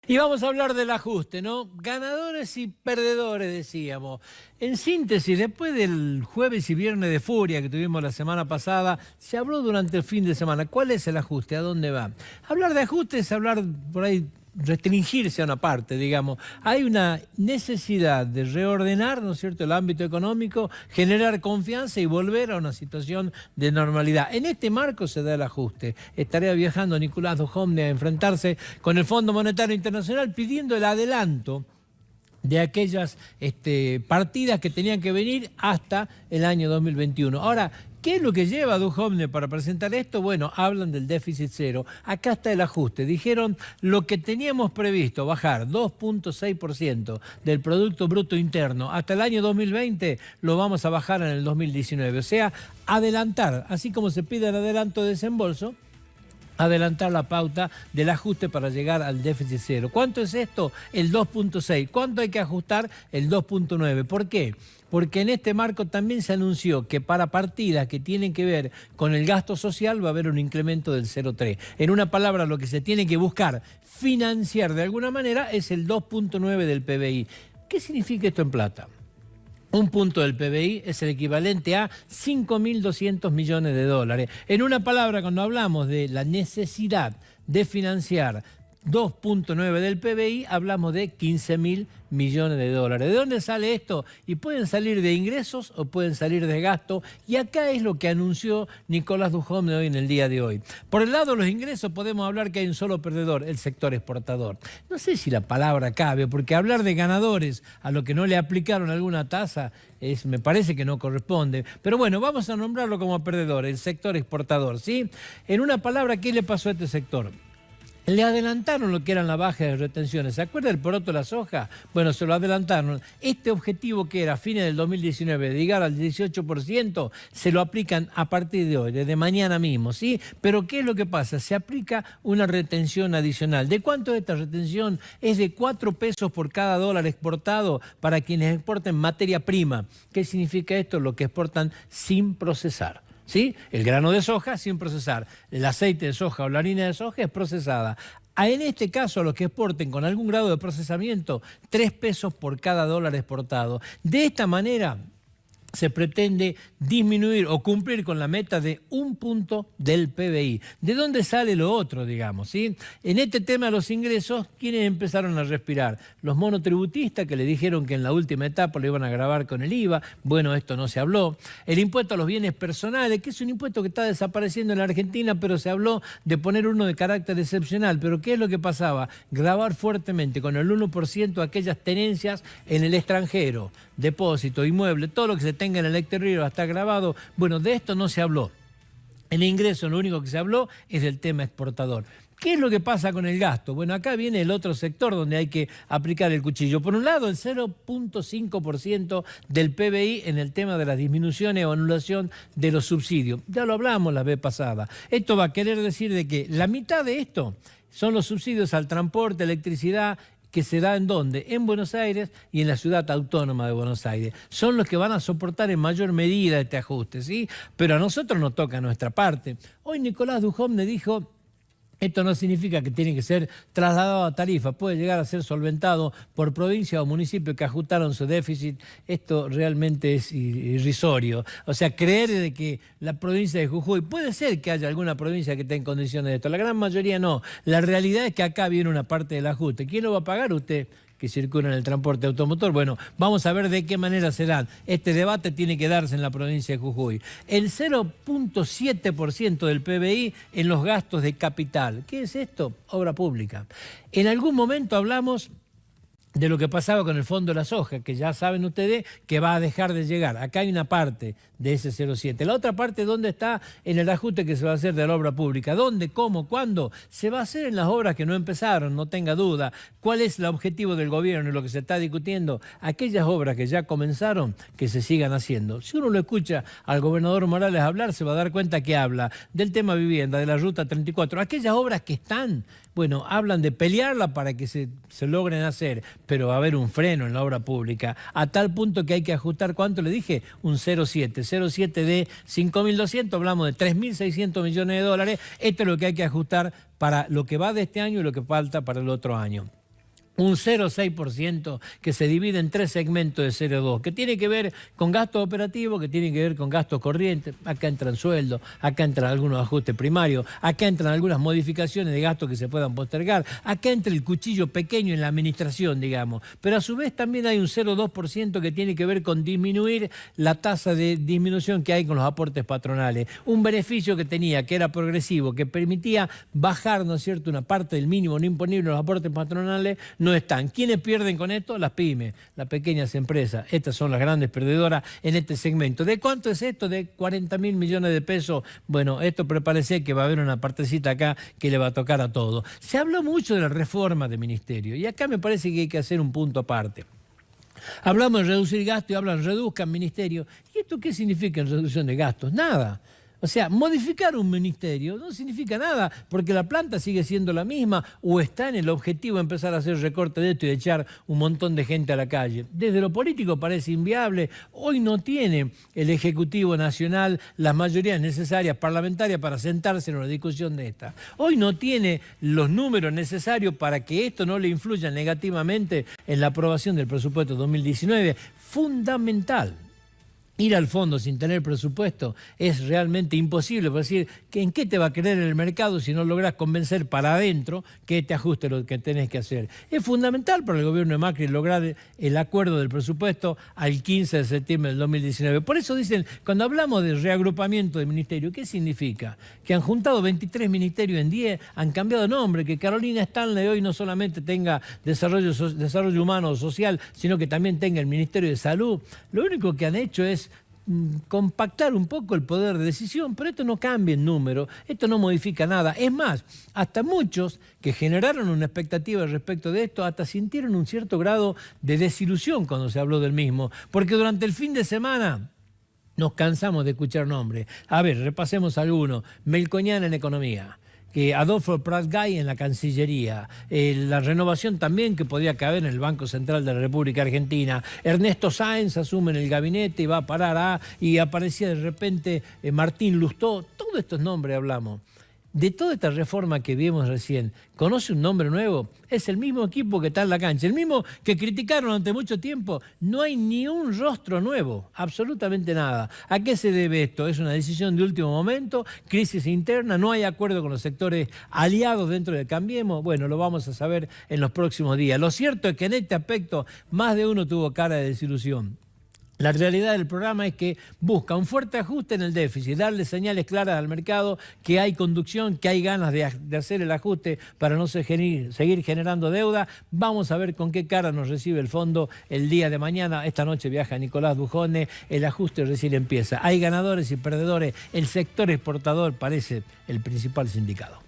Y vamos a hablar del ajuste, ¿no? Ganadores y perdedores, decíamos. En síntesis, después del jueves y viernes de furia que tuvimos la semana pasada, se habló durante el fin de semana. ¿Cuál es el ajuste? ¿A dónde va? Hablar de ajuste es hablar por ahí, restringirse a una parte, digamos. Hay una necesidad de reordenar, ¿no es cierto?, el ámbito económico, generar confianza y volver a una situación de normalidad. En este marco se da el ajuste. Estaría viajando Nicolás Duhovne a enfrentarse con el Fondo Monetario Internacional pidiendo el adelanto de aquellas partidas que tenían que venir hasta el año 2021. Ahora, ¿qué es lo que lleva a Duhovne para presentar esto? Bueno, hablan del déficit cero. Acá está el ajuste. Dijeron lo que teníamos previsto, bajar 2.6% del Producto Bruto Interno hasta el año 2020, lo vamos a bajar en el 2019. O sea, adelantar, así como se pide el adelanto de desembolso, adelantar la pauta del ajuste para llegar al déficit cero. ¿Cuánto es esto? El 2.6. ¿Cuánto hay que ajustar? El 2.9. ¿Por qué? Porque en este marco también se anunció que para partidas que tienen que ver con el gasto social va a haber un incremento del 0,3. En una palabra, lo que se tiene que buscar financiar de alguna manera es el 2.9 del PBI. ¿Qué significa esto en plata? Un punto del PBI es el equivalente a 5.200 millones de dólares. En una palabra, cuando hablamos de la necesidad de financiar 2.9 del PBI, hablamos de 15.000 millones de dólares. ¿De dónde sale esto? Y pueden salir de ingresos o pueden salir de gasto. Y acá es lo que anunció Nicolás Duhovne hoy en el día de hoy. Por el lado de los ingresos podemos hablar que hay un solo perdedor, el sector exportador. No sé si la palabra cabe, porque hablar de ganadores a lo que no le aplicaron alguna tasa me parece que no corresponde. Pero bueno, vamos a nombrarlo como perdedor, el sector exportador, ¿sí? En una palabra, ¿qué le pasó a este sector? Le adelantaron lo que eran las bajas de retenciones. ¿Se acuerda del poroto de la soja? Bueno, se lo adelantaron. Este objetivo que era a fines del 2019 de llegar al 18%, se lo aplican a partir de hoy, desde mañana mismo, ¿sí? Pero ¿qué es lo que pasa? Se aplica una retención adicional. ¿De cuánto es esta retención? Es de 4 pesos por cada dólar exportado para quienes exporten materia prima. ¿Qué significa esto? Lo que exportan sin procesar. ¿Sí? El grano de soja sin procesar, el aceite de soja o la harina de soja es procesada. En este caso, los que exporten con algún grado de procesamiento, 3 pesos por cada dólar exportado. De esta manera se pretende disminuir o cumplir con la meta de 1 punto del PBI. ¿De dónde sale lo otro, digamos? ¿Sí? En este tema de los ingresos, ¿quiénes empezaron a respirar? Los monotributistas que le dijeron que en la última etapa lo iban a gravar con el IVA. Bueno, esto no se habló. El impuesto a los bienes personales, que es un impuesto que está desapareciendo en la Argentina, pero se habló de poner uno de carácter excepcional. ¿Pero qué es lo que pasaba? Gravar fuertemente con el 1% aquellas tenencias en el extranjero, depósito, inmueble, todo lo que se tenga en el exterior hasta grabado. Bueno, de esto no se habló. En ingreso lo único que se habló es del tema exportador. ¿Qué es lo que pasa con el gasto? Bueno, acá viene el otro sector donde hay que aplicar el cuchillo. Por un lado, el 0.5% del PBI en el tema de las disminuciones o anulación de los subsidios. Ya lo hablamos la vez pasada. Esto va a querer decir de que la mitad de esto son los subsidios al transporte, electricidad, que se da ¿en dónde? En Buenos Aires y en la ciudad autónoma de Buenos Aires. Son los que van a soportar en mayor medida este ajuste, ¿sí? Pero a nosotros nos toca nuestra parte. Hoy Nicolás Duhovne dijo: esto no significa que tiene que ser trasladado a tarifa, puede llegar a ser solventado por provincia o municipio que ajustaron su déficit. Esto realmente es irrisorio. O sea, creer de que la provincia de Jujuy, puede ser que haya alguna provincia que esté en condiciones de esto, la gran mayoría no. La realidad es que acá viene una parte del ajuste. ¿Quién lo va a pagar? Usted, que circula en el transporte automotor. Bueno, vamos a ver de qué manera serán. Este debate tiene que darse en la provincia de Jujuy. El 0.7% del PBI en los gastos de capital. ¿Qué es esto? Obra pública. En algún momento hablamos de lo que pasaba con el Fondo de la Soja, que ya saben ustedes que va a dejar de llegar. Acá hay una parte de ese 0,7. La otra parte, ¿dónde está? En el ajuste que se va a hacer de la obra pública. ¿Dónde? ¿Cómo? ¿Cuándo? Se va a hacer en las obras que no empezaron, no tenga duda. ¿Cuál es el objetivo del gobierno y lo que se está discutiendo? Aquellas obras que ya comenzaron, que se sigan haciendo. Si uno lo escucha al gobernador Morales hablar, se va a dar cuenta que habla del tema vivienda, de la Ruta 34. Aquellas obras que están, bueno, hablan de pelearla para que se logren hacer, pero va a haber un freno en la obra pública, a tal punto que hay que ajustar, ¿cuánto le dije? Un 0,7. 0,7 de 5.200, hablamos de 3.600 millones de dólares. Esto es lo que hay que ajustar para lo que va de este año y lo que falta para el otro año. un 0,6% que se divide en 3 segmentos de 0,2, que tiene que ver con gastos operativos, que tiene que ver con gastos corrientes. Acá entran sueldos, acá entran algunos ajustes primarios, acá entran algunas modificaciones de gastos que se puedan postergar, acá entra el cuchillo pequeño en la administración, digamos. Pero a su vez también hay un 0,2% que tiene que ver con disminuir la tasa de disminución que hay con los aportes patronales. Un beneficio que tenía, que era progresivo, que permitía bajar, ¿no es cierto?, una parte del mínimo no imponible en los aportes patronales, no están. ¿Quiénes pierden con esto? Las pymes, las pequeñas empresas. Estas son las grandes perdedoras en este segmento. ¿De cuánto es esto? De 40.000 millones de pesos. Bueno, esto parece que va a haber una partecita acá que le va a tocar a todo. Se habló mucho de la reforma de ministerio y acá me parece que hay que hacer un punto aparte. Hablamos de reducir gastos y hablan reduzcan ministerio. ¿Y esto qué significa en reducción de gastos? Nada. O sea, modificar un ministerio no significa nada, porque la planta sigue siendo la misma o está en el objetivo de empezar a hacer recorte de esto y de echar un montón de gente a la calle. Desde lo político parece inviable. Hoy no tiene el Ejecutivo Nacional las mayorías necesarias parlamentarias para sentarse en una discusión de esta. Hoy no tiene los números necesarios para que esto no le influya negativamente en la aprobación del presupuesto 2019. Fundamental. Ir al fondo sin tener presupuesto es realmente imposible, por decir, ¿en qué te va a creer el mercado si no logras convencer para adentro que te ajuste lo que tenés que hacer? Es fundamental para el gobierno de Macri lograr el acuerdo del presupuesto al 15 de septiembre del 2019. Por eso dicen, cuando hablamos de reagrupamiento de ministerios, ¿qué significa? Que han juntado 23 ministerios en 10, han cambiado de nombre, que Carolina Stanley hoy no solamente tenga desarrollo humano o social, sino que también tenga el Ministerio de Salud. Lo único que han hecho es compactar un poco el poder de decisión, pero esto no cambia el número, esto no modifica nada. Es más, hasta muchos que generaron una expectativa respecto de esto, hasta sintieron un cierto grado de desilusión cuando se habló del mismo, porque durante el fin de semana nos cansamos de escuchar nombres. A ver, repasemos algunos. Melconian en Economía. Adolfo Prat-Gay en la Cancillería, la renovación también que podía caber en el Banco Central de la República Argentina, Ernesto Sáenz asume en el gabinete y va a parar y aparecía de repente Martín Lustó, todos estos nombres hablamos. De toda esta reforma que vimos recién, ¿conoce un nombre nuevo? Es el mismo equipo que está en la cancha, el mismo que criticaron durante mucho tiempo. No hay ni un rostro nuevo, absolutamente nada. ¿A qué se debe esto? ¿Es una decisión de último momento? ¿Crisis interna? ¿No hay acuerdo con los sectores aliados dentro de Cambiemos? Bueno, lo vamos a saber en los próximos días. Lo cierto es que en este aspecto más de uno tuvo cara de desilusión. La realidad del programa es que busca un fuerte ajuste en el déficit, darle señales claras al mercado que hay conducción, que hay ganas de hacer el ajuste para no seguir generando deuda. Vamos a ver con qué cara nos recibe el fondo el día de mañana. Esta noche viaja Nicolás Dujone, el ajuste recién empieza. Hay ganadores y perdedores, el sector exportador parece el principal sindicado.